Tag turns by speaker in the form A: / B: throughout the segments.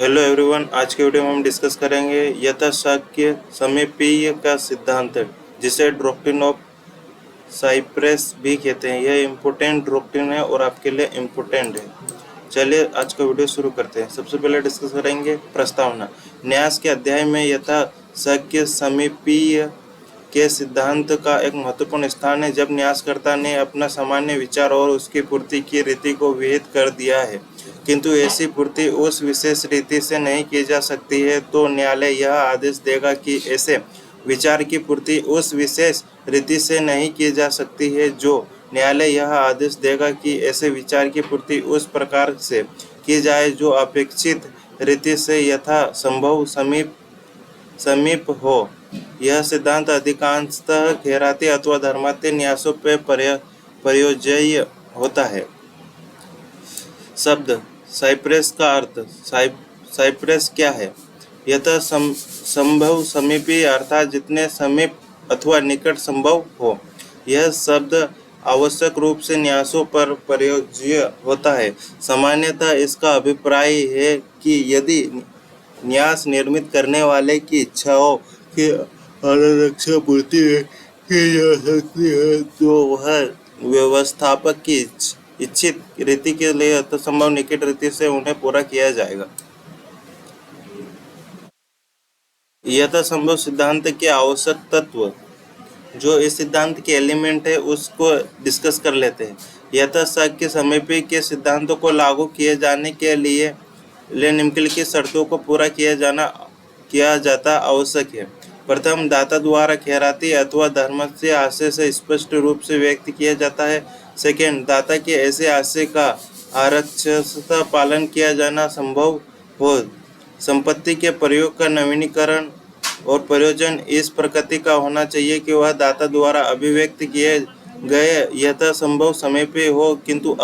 A: Hello everyone, आज के video में हम डिस्कस करेंगे यथाशाक्य समीपीय का सिद्धांत, जिसे डॉक्ट्रिन ऑफ साइप्रेस भी कहते हैं। यह इम्पोर्टेंट डॉक्ट्रिन है और आपके लिए इम्पोर्टेंट है। चलिए आज का वीडियो शुरू करते हैं। सबसे पहले डिस्कस करेंगे प्रस्तावना। न्यास के अध्याय में यथाशाक्य समीपीय के सिद्धांत का एक महत्वपूर्ण स्थान है। जब न्यासकर्ता ने अपना सामान्य विचार और उसकी पूर्ति की रीति को विहित कर दिया है, किंतु ऐसी पूर्ति उस विशेष रीति से नहीं की जा सकती है, तो न्यायालय यह आदेश देगा कि ऐसे विचार की पूर्ति उस विशेष रीति से नहीं की जा सकती है। न्यायालय यह आदेश देगा कि ऐसे विचार की पूर्ति उस प्रकार से की जाए जो अपेक्षित रीति से यथा संभव समीप हो। यह सिद्धांत अधिकांशतः खैराती अथवा धर्माती न्यासों पर प्रयोज्य होता है। शब्द साइप्रेस का अर्थ। साइप्रेस क्या है? यथा संभव समीपी अर्थात जितने समीप अथवा निकट संभव हो। यह शब्द आवश्यक रूप से न्यासों पर प्रयोज्य होता है। सामान्यतः इसका अभिप्राय है कि यदि न्यास निर्मित करने वाले की इच्छाओं की अनरक्षा पूर्ति की जा सकती है, तो वह व्यवस्थापक की इच्छित रीति के लिए यथासंभव निकट रीति से उन्हें पूरा किया जाएगा। यथासंभव सिद्धांत के आवश्यक तत्व, जो इस सिद्धांत के एलिमेंट है, उसको डिस्कस कर लेते हैं। यथाशाक्य समीपी के सिद्धांतों को लागू किए जाने के लिए निम्नलिखित शर्तों को पूरा किया जाता आवश्यक है। प्रथम, दाता द्वारा खैराती अथवा धर्म से आशय से स्पष्ट रूप से व्यक्त किया जाता है। सेकेंड, दाता के ऐसे आशय का आरक्षता पालन किया जाना संभव हो। संपत्ति के प्रयोग का नवीनीकरण और प्रयोजन इस प्रकृति का होना चाहिए कि वह दाता द्वारा अभिव्यक्त किए गए यथासंभव समीपी हो, किंतु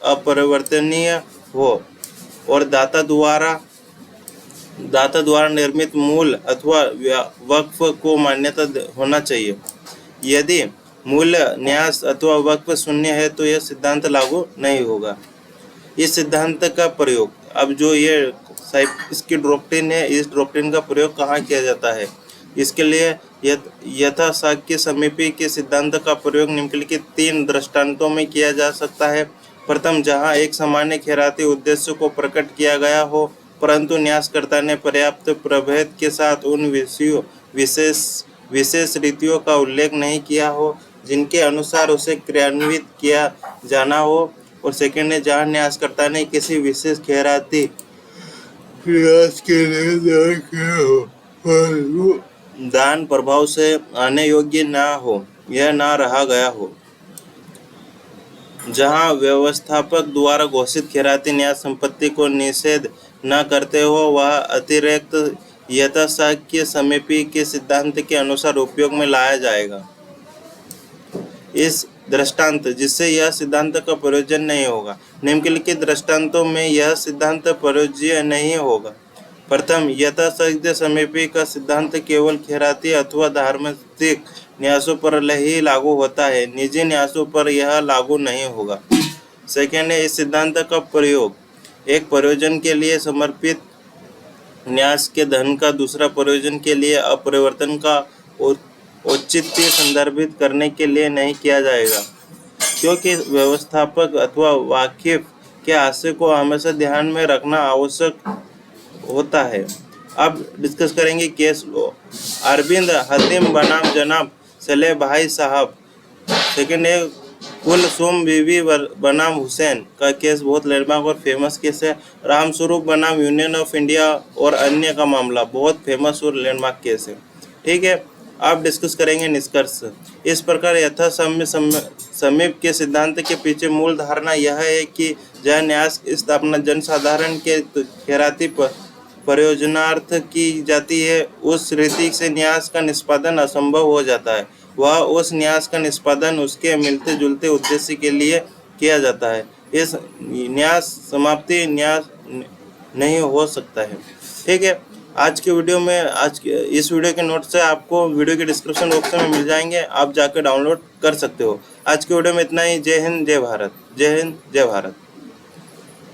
A: अपरिवर्तनीय हो। और दाता द्वारा निर्मित मूल अथवा वक्फ को मान्यता होना चाहिए। यदि मूल्य, न्यास अथवा वक्फ शून्य है तो यह सिद्धांत लागू नहीं होगा। इस सिद्धांत का प्रयोग, अब जो ये इसकी डॉक्ट्रिन है, इस डॉक्ट्रिन का प्रयोग कहाँ किया जाता है? इसके लिए यथाशाक्य समीपी के सिद्धांत का प्रयोग निम्नलिखित 3 दृष्टांतों में किया जा सकता है। प्रथम, जहाँ एक सामान्य खैराती उद्देश्य को प्रकट किया गया हो, परंतु न्यासकर्ता ने पर्याप्त प्रभेद के साथ उन विशेष रीतियों का उल्लेख नहीं किया हो जिनके अनुसार उसे क्रियान्वित किया जाना हो। और सेकेंड है, जहाँ न्यासकर्ता ने किसी विशेष खैराती प्रयास के लिए दान किया हो पर वो दान प्रभाव से आने योग्य ना हो, यह ना रहा गया हो। जहाँ व्यवस्थापक द्वारा घोषित खैराती न्यास संपत्ति को निषेध न करते हो, वह अतिरिक्त यथाशाक्य समीपी के सिद्धांत के अनुसार उपयोग में लाया जाएगा। इस दृष्टांत, जिससे यह सिद्धांत का प्रयोजन नहीं होगा। निम्नलिखित दृष्टांतों में यह सिद्धांत प्रयोज्य नहीं होगा। प्रथम, यथाशाक्य समीपी का सिद्धांत केवल खैराती अथवा धार्मिक न्यासों पर ही लागू होता है, निजी न्यासों पर यह लागू नहीं होगा। सेकेंड है, इस सिद्धांत का प्रयोग एक प्रयोजन के लिए समर्पित न्यास के धन का दूसरा प्रयोजन के लिए अपरिवर्तन का औचित्य संदर्भित करने के लिए नहीं किया जाएगा, क्योंकि व्यवस्थापक अथवा वाकिफ के आशय को हमेशा ध्यान में रखना आवश्यक होता है। अब डिस्कस करेंगे केस लॉ। अरविंद हतीम बनाम जनाब सलेह भाई साहब। सेकेंड है, कुलसुम बीवी बनाम हुसैन का केस बहुत लैंडमार्क और फेमस केस है। रामस्वरूप बनाम यूनियन ऑफ इंडिया और अन्य का मामला बहुत फेमस और लैंडमार्क केस है। ठीक है, आप डिस्कस करेंगे निष्कर्ष। इस प्रकार यथासम्य समीप के सिद्धांत के पीछे मूल धारणा यह है कि जहाँ न्यास की स्थापना जनसाधारण के खैराती प्रयोजनार्थ की जाती है, उस रीति से न्यास का निष्पादन असंभव हो जाता है। वह उस न्यास का निष्पादन उसके मिलते जुलते उद्देश्य के लिए किया जाता है। इस न्यास समाप्ति न्यास नहीं हो सकता है। ठीक है, आज के वीडियो में इस वीडियो के नोट्स से आपको वीडियो के डिस्क्रिप्शन बॉक्स में मिल जाएंगे, आप जाकर डाउनलोड कर सकते हो। आज के वीडियो में इतना ही। जय हिंद, जय भारत। जय हिंद, जय भारत।